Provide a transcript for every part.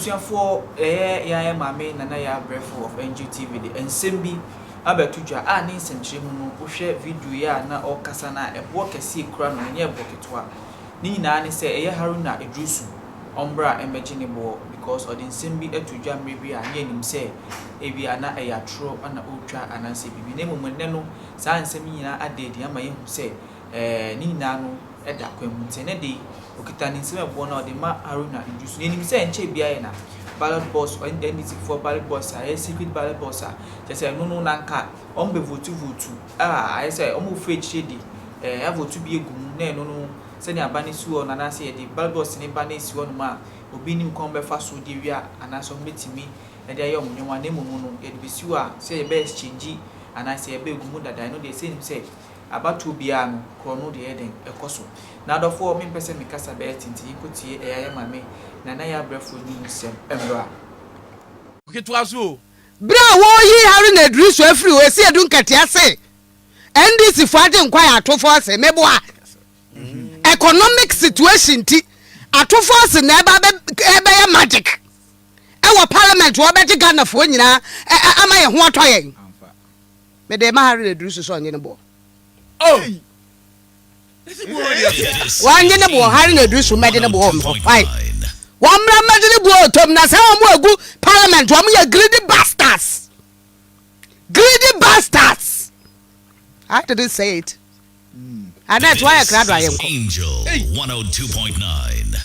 abusuafo ya mame nana ya Brefo of NGTV de ensem abetudwa a ne nsɛmkyerɛ mu no wohwɛ video ya na ɔkasa na ɛbo kɛse kura no nye ɛbo ketwa ni nyinaa ne sɛ ɛyɛ Haruna Edrusu ombra emegye ne bo because ɔde nsɛm bi atudwa mrebi a ne anim sɛ ebi ana ɛyɛ atro ana otwa ananse bibi ne momenne no saa nsɛm nyinaa adedi ama yehu sɛ ni nyinaa no ɛda kwam ntene de okita ne nsɛm ɛbo na ɔde ma Haruna Edrusu ne nim sɛ nche bia yɛ na ballot boss or NDC for ballot boss a secret ballot boss a just say no nanka on be vote I say omo free shady vote bi egum na no se ne abane suo na na se the ballot boss ne ba na suo no ma obi nim kon be fa so de wi a ana so metimi e de ayom nwa na mu no e de suo a se be exchange ana se be egum dada no de say abato bia no krono de eden ekoso na adofo me pese me kasa be tinti kotie eya mame nana ya Brefo ni nsem emra oketwa so bra wo yi Haruna Edrusu afiri we se edun kete ase NDC fo ade nkwa ya atofo ase meboa economic situation ti atofo ase na ebe ya magic e wo parliament wo be Ghana fo nyina ama ye ho atoyen me de ma Haruna Edrusu so onye ne bo oh wanje ne bo Haruna Edrusu me de ne bo fine Wamra medine bo tom na se omo agu parliament wam ya greedy bastards. Greedy bastards. I didn't say it. And that's why I cried I am. Angel 102.9.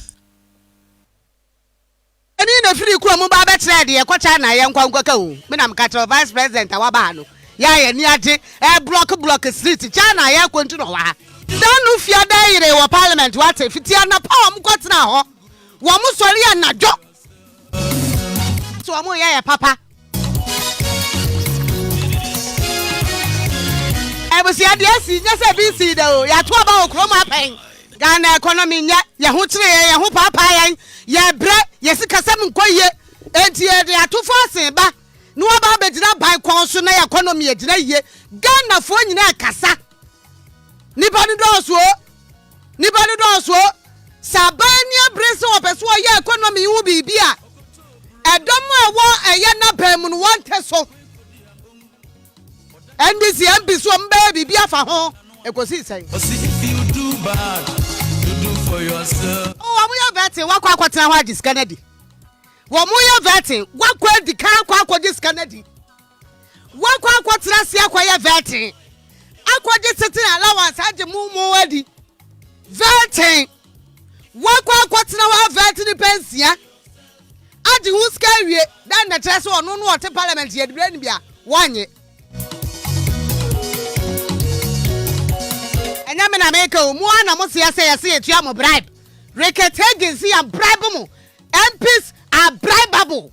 Any na free kura mu ba betre de e kwacha na ye nkwankwaka o. Me na mkatra vice president awaba no. Ya ye ni ade e block street cha na ye kwantu no wa. Dan fia da yire wo parliament what fitia na pa am kwatena ho. Wamu sori anajo so wamu ya papa ebusi ade asi nya se bi si da o ya to aba okro ma pen Ghana economy nya ye ho kire ye ho papa yan ye bre ye sikasem nkoye enti ye de atofo asen ba no aba bedina ban kon so na economy edina ye Ghana fo nyina kasa nipa ni do so Sabania Brefo opeso ye economy wo bibia edom ewo eye na pam no wante so NDC MP so mba bibia fa ho ekosi sen if you do bad you do for yourself oh amuya veti wakwa akwatena ho agis Canada wo muya veti wakwa di kan akwa agis Canada wakwa akwatena se akwa ye veti akwa di sitting allowance age mu wadi veti wakwa kwatena wa vet ni pensia adi huska wie dan na trese ono no ote parliament ye de ni bia wanye enya me na make o mu ana mo se yase etua mo bribe rekete si ya bribe mo MPs are bribeable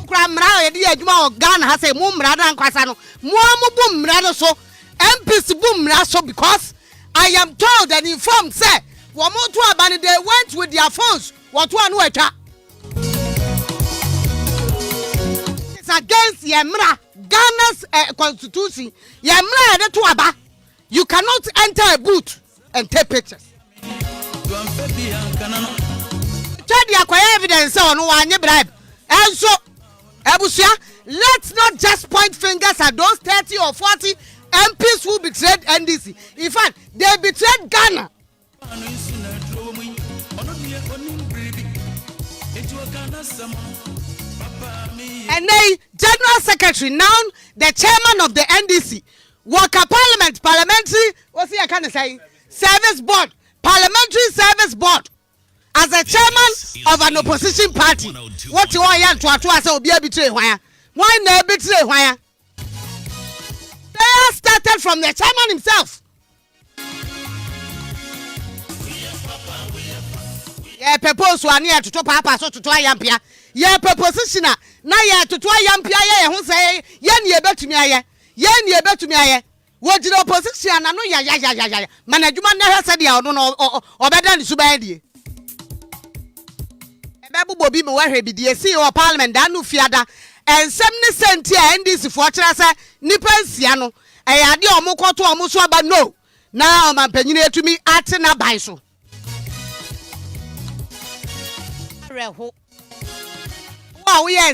kra mra ye di adwuma o Ghana ha se mu mra dan kwasa no mu bu mra no so MPs bu mra so because I am told and informed, say, Wamotu Abani, they went with their phones. What one waiter? It's against Yamra, Ghana's constitution. Yamra de Tuaba. You cannot enter a booth and take pictures. Check the acquire evidence on one bribe. And so, Abusia, let's not just point fingers at those 30 or 40 MPs who betrayed NDC. In fact, they betrayed Ghana. And they, General Secretary, now the chairman of the NDC, Worker Parliamentary, what's he can say? Service Board, Parliamentary Service Board, as a chairman of an opposition party. What you want to say? Be a betray why? Why not betray why? They started from the chairman himself. Yeah, propose one year to top papa so to try yampia. Yeah, proposition na yeah to try yampia yeah who say yen ye bet me aye. Yen ye bet me aye. What did opposition and no ya. Management never said ya no or better than Subandi. Babu Bobby me where be the CEO of Parliament danu fiada. And 70 cents here NDC for trasa nipensiano. I had your moko to amuswa but no. Now my penny to me at na baiso. Areho. Wow, we are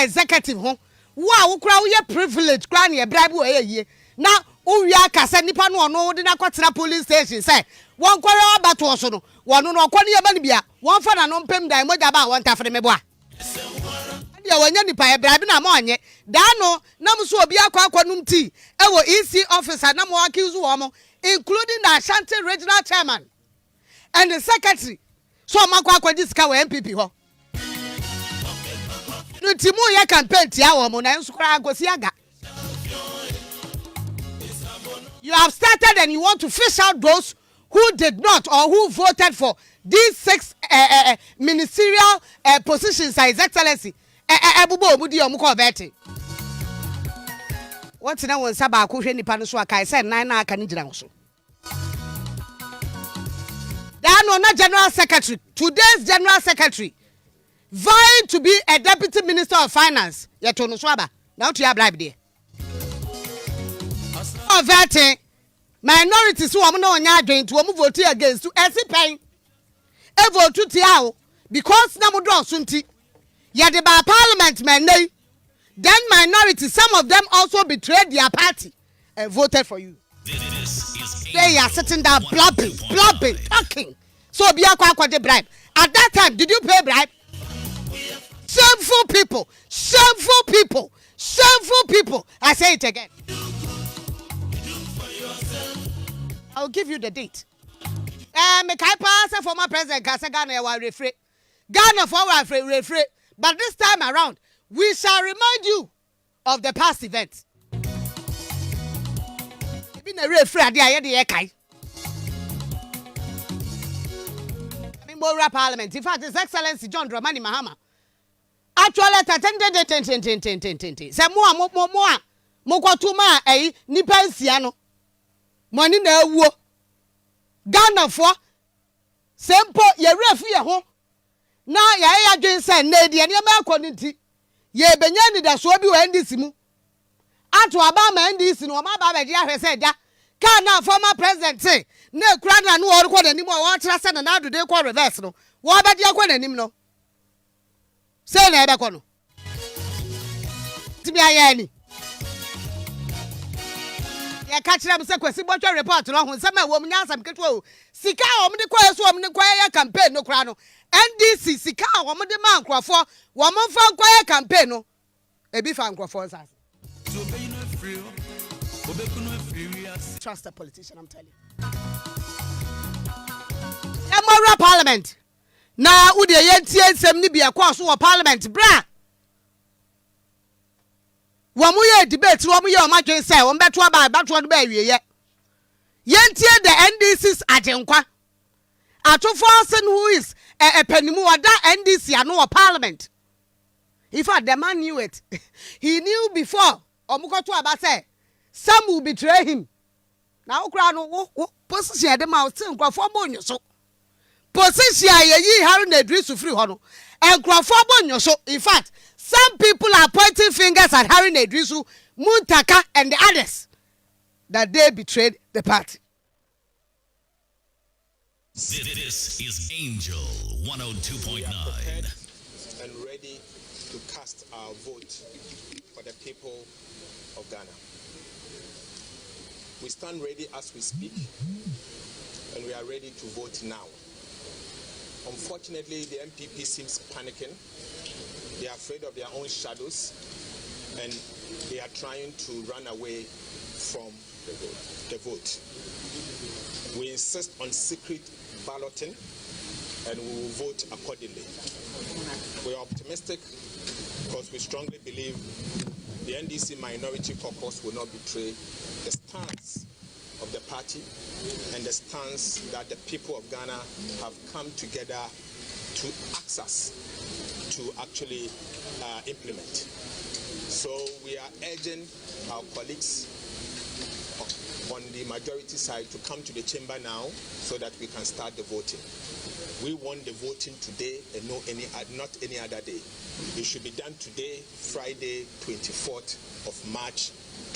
executive ho. Wow, we are privileged. Granny a bribe way. Now, we are Cassanipa no did not police station. Say, one quarter about was no, one no quania, one for an umpem diamond about 1 for the meboa. Ya wanyani pa bribe na monye. Dano, namusu obia kwa kwanum tea. Ewo EC officer na mo accuse woman, including the Ashanti regional chairman and the secretary. So makwa kwa disika wa MPP ho. Nutimu ya campaign tia wo mo na nsukura agosi aga. You have started and you want to fish out those who did not or who voted for these 6 ministerial positions, His Excellency. Ebubo obudi omuko beti. What na won saba akohwe nipa no so aka say 9 na aka ni gira so. That no general secretary, today's general secretary, vying to be a deputy minister of finance. Yeto no so aba. Now to ya bribe there. Voting minorities who am no nya adwen to omu vote against to esipen. E vote to tiao because na mo do sunti. Ya de ba parliament men nay. Then minorities, some of them also betrayed their party and voted for you. They are sitting there blabbing, talking. So be a de bribe. At that time, did you pay bribe? Shameful people, shameful people, shameful people. I say it again. I'll give you the date. Me kai pass former president Ghana wa refre. Ghana for wa refre. But this time around, we shall remind you of the past events. Been a refre ade aye de kai. Memorial Parliament. In fact, His Excellency John Dramani Mahama. Actually, say mo kwatuma nipa nsia no. Money na ewuo. Ghana for sempo ye refu ye ho. Na ya dwen say na de ne ma akɔnti. Ye benya ni da so bi wa ndisi mu. Ato aba ma ndisi no ma ba be ahwe say da. Ka na former president say na kura na no ɔrekɔ nanim o ɔtra say na do de kɔ reverse no. Wo ba de akɔ nanim no. Say na ebe kɔ no. Tibi aye ni. Ya catch them say kwesi botwa report no ho nsema wo mnya asam keto o sika o mde kwa so o mde kwa ya campaign no kra no NDC sika o mde ma nkrofo wo mfa kwa ya campaign no e bi fa nkrofo nsas trust the politician, I'm telling you. Memorial Parliament na wo de yentie nsem ni bia kwa so wo parliament bra Wamuye debate wamuye omadwen say won beto aba bato do ba wiye yentie the NDC's agenkwa Atoforsen who is a penimu oda NDC ano or parliament. In fact the man knew it. He knew before omukoto aba say some will betray him. Now okra no position dem out nkrofo bonyo so position ayi haru na Idrisu free ho no nkrofo bonyo so. In fact some people are pointing fingers at Harry Nedrisu, Muntaka, and the others that they betrayed the party. This is Angel 102.9. And ready to cast our vote for the people of Ghana. We stand ready as we speak, and we are ready to vote now. Unfortunately, the MPP seems panicking. They are afraid of their own shadows, and they are trying to run away from the vote. We insist on secret balloting, and we will vote accordingly. We are optimistic because we strongly believe the NDC minority caucus will not betray the stance of the party and the stance that the people of Ghana have come together to access to actually implement. So we are urging our colleagues on the majority side to come to the chamber now so that we can start the voting. We want the voting today and not any other day. It should be done today, Friday, 24th of March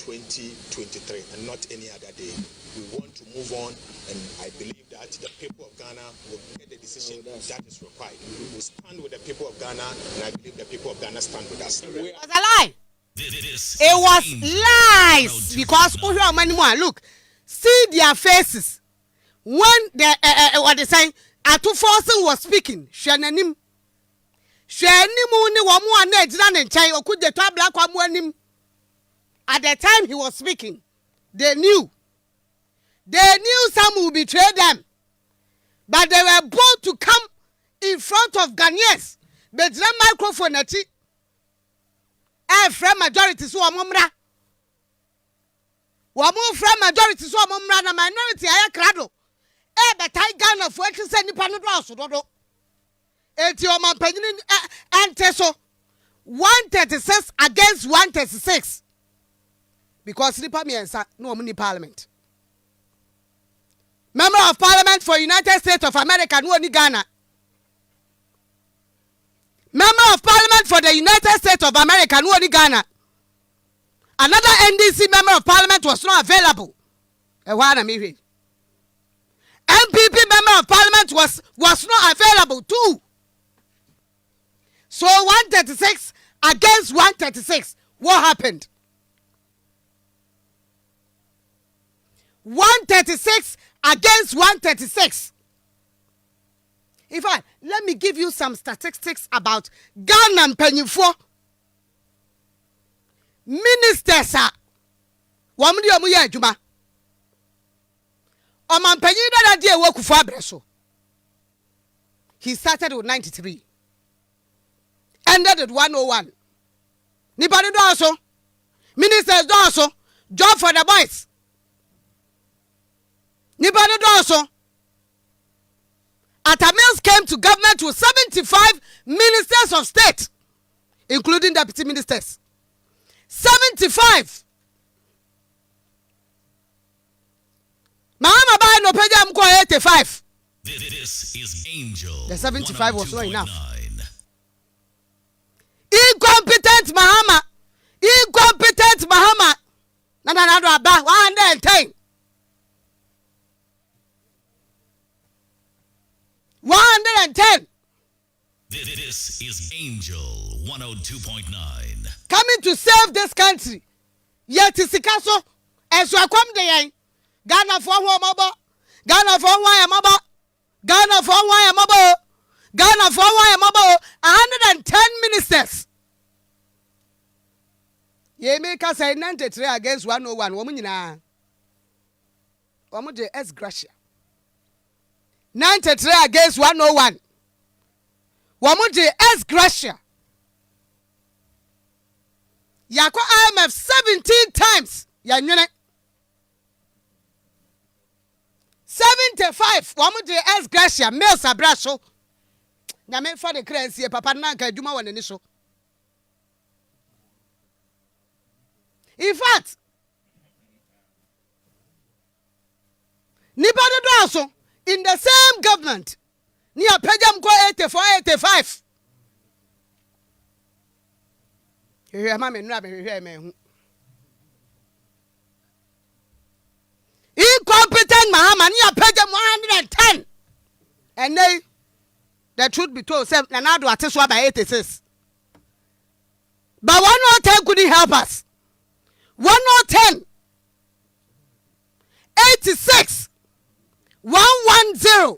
2023 and not any other day. We want to move on, and I believe that the people of Ghana will get the decision that is required. We stand with the people of Ghana, and I believe the people of Ghana stand with us. It was a lie. It was lies because look, see their faces when the what they say Atu Forsen was speaking. Shenanim ni wamu ane jina nenchai okuje to black wamu. At the time he was speaking, they knew some would betray them, but they were bold to come in front of Ghanaians. But the microphone friend majority so omumra. Wamu friend majority so omumra na minority aya krado. Betai Ghana for etri se nipa no do asododo. Eti o mampanyini ente so 136 against 136. Because nipa miensa no omuni parliament. Member of Parliament for United States of America no ni Ghana. Member of Parliament for the United States of America no ni Ghana. Another NDC member of Parliament was not available. MPP member of Parliament was not available too. So 136 against 136. What happened? 136 against 136. In fact, let me give you some statistics about Ghana and Penyifo. Ministers are Wamudi Omuya Juma. Oman Penyida dia work for Brefo. He started with 93. Ended at 101. Nipani do also. Ministers do also. Job for the boys. Nipani do also. Atamils came to government with 75 ministers of state, including deputy ministers. 75. Mahama Bai no pay them 85. This is Angel. The 75 was not enough. 102.9. Incompetent Mahama. Incompetent Mahama. Nana 110. 110. This is Angel 102.9. Coming to save this country. Yet Sikaso as you come there. Ghana for one mobile. Ghana for one mobile. Ghana for one mobile. Ghana for one mobile. 110 ministers. Ye make us say 93 against 101. Woman na. Woman de S Gracia. 93 against 101. Wamuji S Gracia. Yako IMF 17 times. Yanyune. 75. Wamuji S Gracia. Mel Sabrasho. Nyame for the currency. Papa nanka juma wanenisho. In fact, nibado do also. In the same government, near Pejam go 84, 85. Here, mammy, incompetent Mahama near Pejam 110. And they, the truth be told, Nanado Ateswa by 86. But 110 couldn't help us. 110. 86. 110.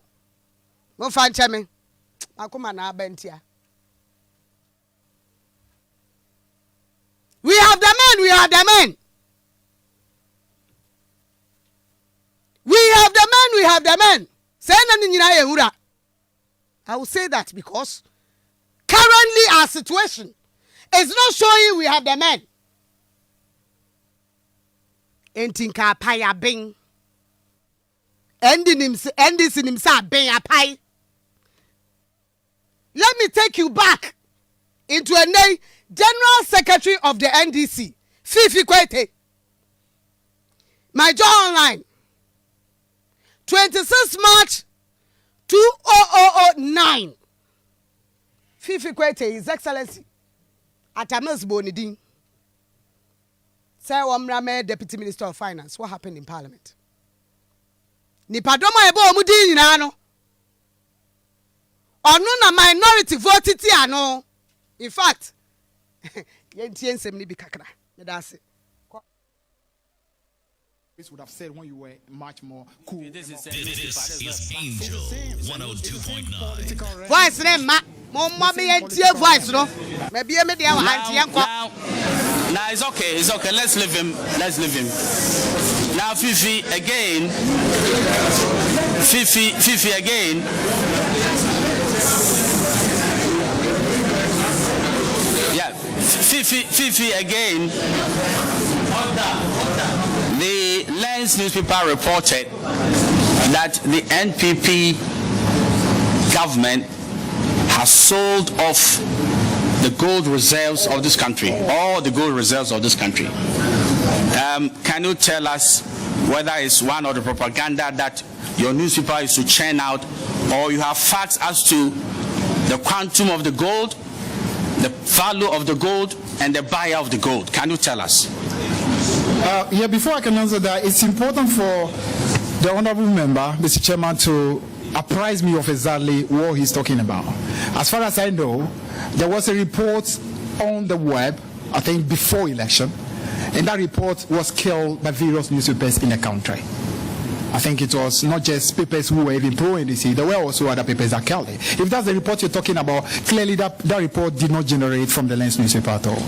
Mo fan cheme. Akuma na abentia. We have the men. We have the men. We have the men. We have the men. Say na nyina ye hura. I will say that because currently our situation is not showing we have the men. Entinka paya bing. Ending himself being a pie. Let me take you back into a General Secretary of the NDC, Fifi Kwete. My job online, 26 March 2009. Fifi Kwete, His Excellency, Atamils Bonidin. Say Omrame Deputy Minister of Finance. What happened in Parliament? Nipadoma ebo omudi nyina no. Onu na minority vote ti ano. In fact, yentie nsem ni bi kakra. That's it. This would have said when you were much more cool. This is Angel 102.9. Voice name ma me yentie voice no. Maybe me dey wa hantie enko. Now it's okay. Let's leave him. Now Fifi again. Yeah, Fifi again. The Lens newspaper reported that the NPP government has sold off the gold reserves of this country, all the gold reserves of this country. Can you tell us whether it's one of the propaganda that your newspaper is to churn out, or you have facts as to the quantum of the gold, the value of the gold, and the buyer of the gold? Can you tell us? Yeah, before I can answer that, it's important for the honorable member, Mr. Chairman, to apprise me of exactly what he's talking about. As far as I know, there was a report on the web, I think before election, and that report was killed by various newspapers in the country. I think it was not just papers who were even pro-NDC, there were also other papers that killed it. If that's the report you're talking about, clearly that report did not generate from the Lens newspaper at all.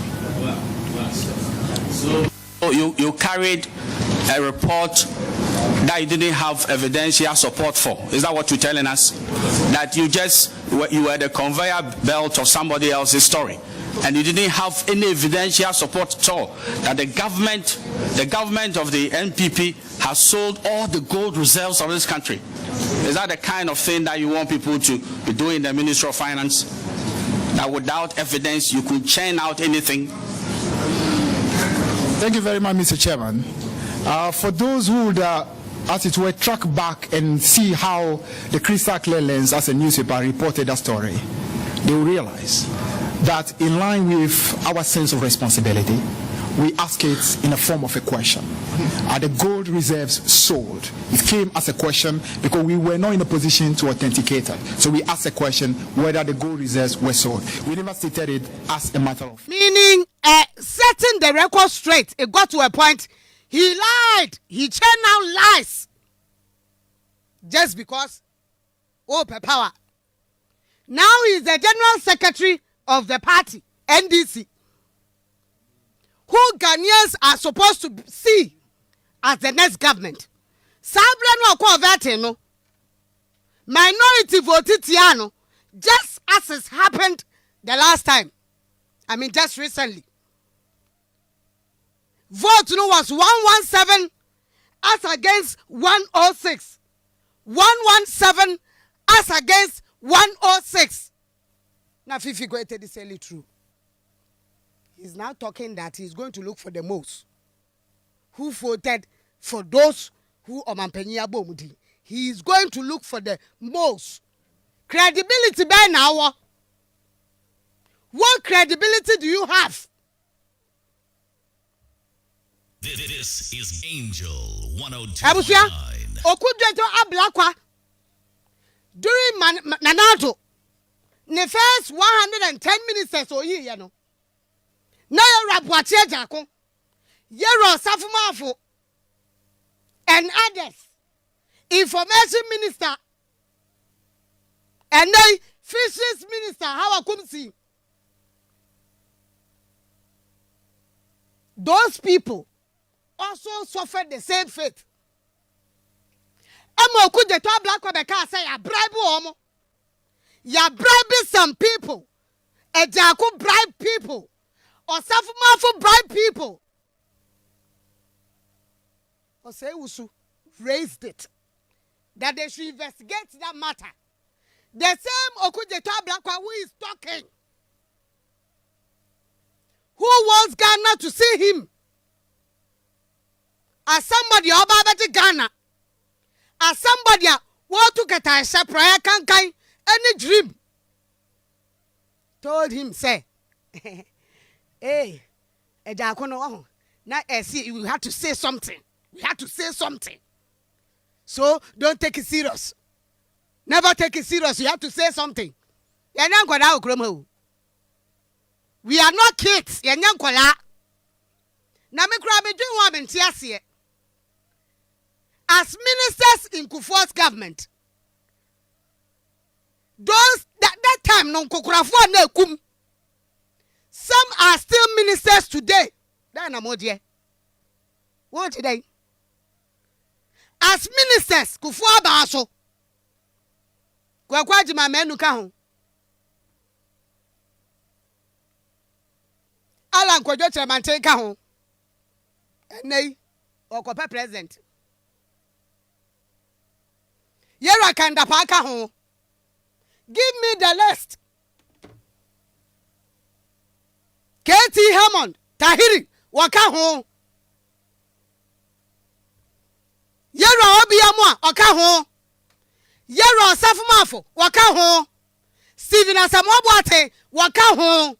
So you carried a report that you didn't have evidential support for. Is that what you're telling us? That you were the conveyor belt of somebody else's story, and you didn't have any evidential support at all, that the government of the NPP has sold all the gold reserves of this country? Is that the kind of thing that you want people to be doing in the Ministry of Finance? That without evidence you could churn out anything? Thank you very much, Mr. Chairman. For those who would, as it were, track back and see how the Crystal Clear Lens as a newspaper reported that story, they will realize that in line with our sense of responsibility, we ask it in a form of a question. Are the gold reserves sold? It came as a question because we were not in a position to authenticate it. So we asked the question whether the gold reserves were sold. We never stated it as a matter of... Meaning, setting the record straight, it got to a point, he lied. He churned out lies. Just because, power. Now he's the General Secretary of the party, NDC, who Ghanaians are supposed to see as the next government. Minority voted Tiano, just as has happened the last time. I mean, just recently. Vote no was 117 as against 106. 117 as against 106. Now, Fifi go to this early true. He's now talking that he's going to look for the most who voted for those who Omampenya Bomudi. He is going to look for the most credibility by now. What credibility do you have? This is Angel 102.9. Okudjeto Ablakwa during Nanato, the first 110 ministers or year, no. Now you're Rabuache Jako, Yero Safumafo, and others, information minister, and then fisheries minister, how I come see. Those people also suffered the same fate. Emo could the top black Quebecer say ya bribe omo. Ya bribe some people. A Jacob bribe people. Or Safumafo bribe people. Or say Usu raised it. That they should investigate that matter. The same Okudeta Blackwa who is talking. Who wants Ghana to see him? As somebody about Ghana. As somebody want to get a prayer can any dream. Told him, say, hey, Ejakono, Now, see, you have to say something. We have to say something. So don't take it serious. Never take it serious. You have to say something. We are not kids. As ministers in Kufuor's government, those that time non kukurafo na kum. Some are still ministers today. What today? As ministers, Kufuor Baso. Kwakwaji ma menu ka ho. Alan Kwadwo Chairman ka ho. Enei, okopa president. Yera kanda pa ka ho. Give me the list. KT Hammond, Tahiri, waka ho. Yera Obiamwa, waka ho. Yera Osafumafo, waka ho. Stephen Asamoah Boateng, waka ho.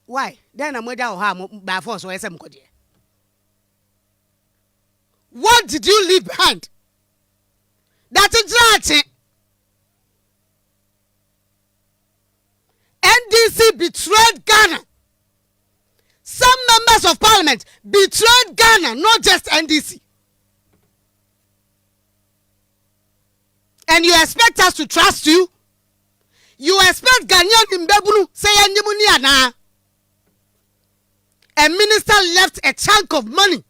Why? Then I'm whether or how by force or SM Kodie. What did you leave behind? That is right. NDC betrayed Ghana. Some members of parliament betrayed Ghana, not just NDC. And you expect us to trust you? You expect Ghanaian in Bebunu say na? A minister left a chunk of money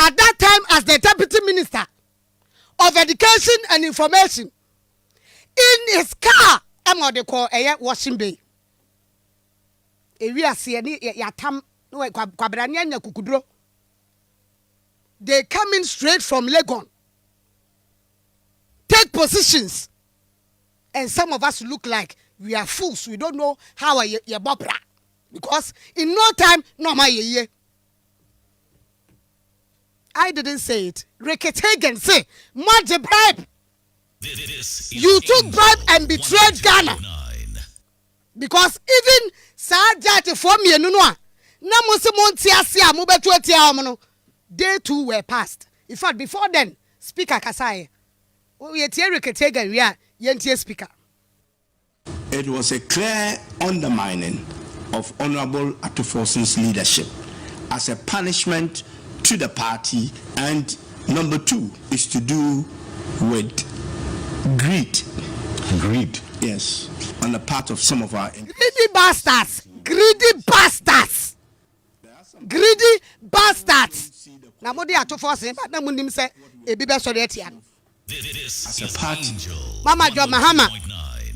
at that time as the deputy minister of education and information in his car. I'm what they call a washing bay. They coming straight from Legon. Take positions. And some of us look like we are fools. We don't know how you bopra. Because in no time, no my ye. I didn't say it. Reketagen say, much bribe. You took bribe and betrayed Ghana. Because even Sajati for me and no they too were passed. In fact, before then, Speaker Kasai, we are Reketagen, we are Yentia Speaker. It was a clear undermining of Honorable Atuforsen's leadership as a punishment to the party, and number two is to do with greed. Greed, yes, on the part of some of our greedy bastards, greedy bastards, greedy bastards. Now, what they are to force him, but no one say a bit better. As a party, Mama John Mahama,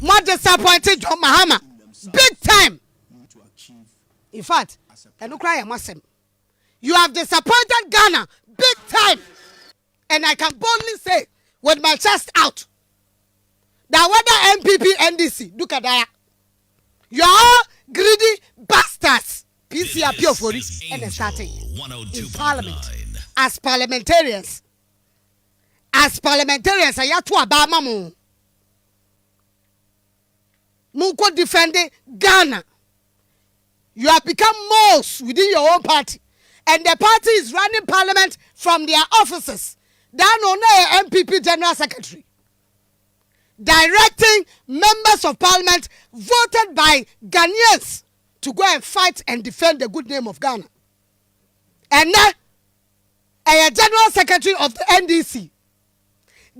more disappointed John Mahama, big time. In fact, I don't cry, I must say, you have disappointed Ghana big time. And I can boldly say, with my chest out, that whether MPP, NDC, look at that, you are greedy bastards. PC appeal for it and starting in parliament. As parliamentarians, I have to abamamu. Munko defending Ghana. You have become most within your own party. And the party is running parliament from their offices. That no MPP General Secretary. Directing members of parliament voted by Ghanaians to go and fight and defend the good name of Ghana. And now, a General Secretary of the NDC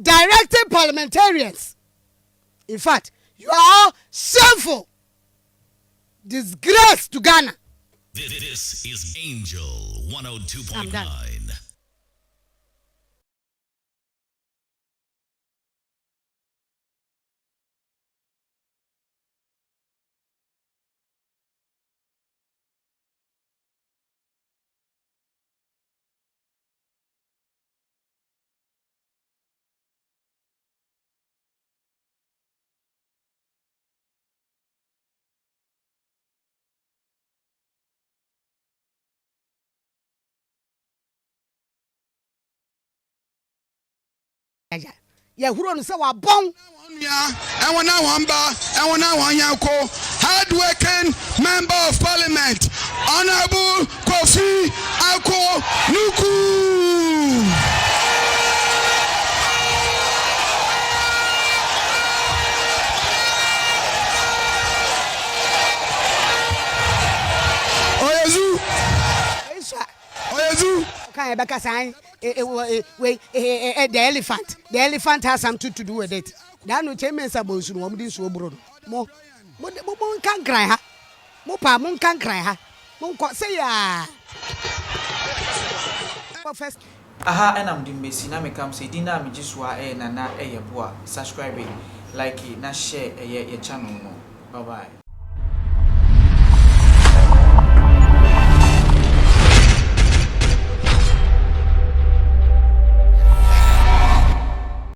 directing parliamentarians. In fact, you are all shameful. Disgrace to Ghana. This is Angel 102.9. ye huro no se wa bon and when I want ba and when I want yanko hard-working member of parliament Honorable Kofi Ako Nuku. Oyezu. Okay, because the elephant has something to do with it. That no chairman's about to want this bro. Mo can't cry ha. Mo pa mon can't cry ha. Mon say ya. First. Aha, and I'm the Messi. Now me come say dinner me just wa na boa. Subscribe, like, na share your channel. Bye bye.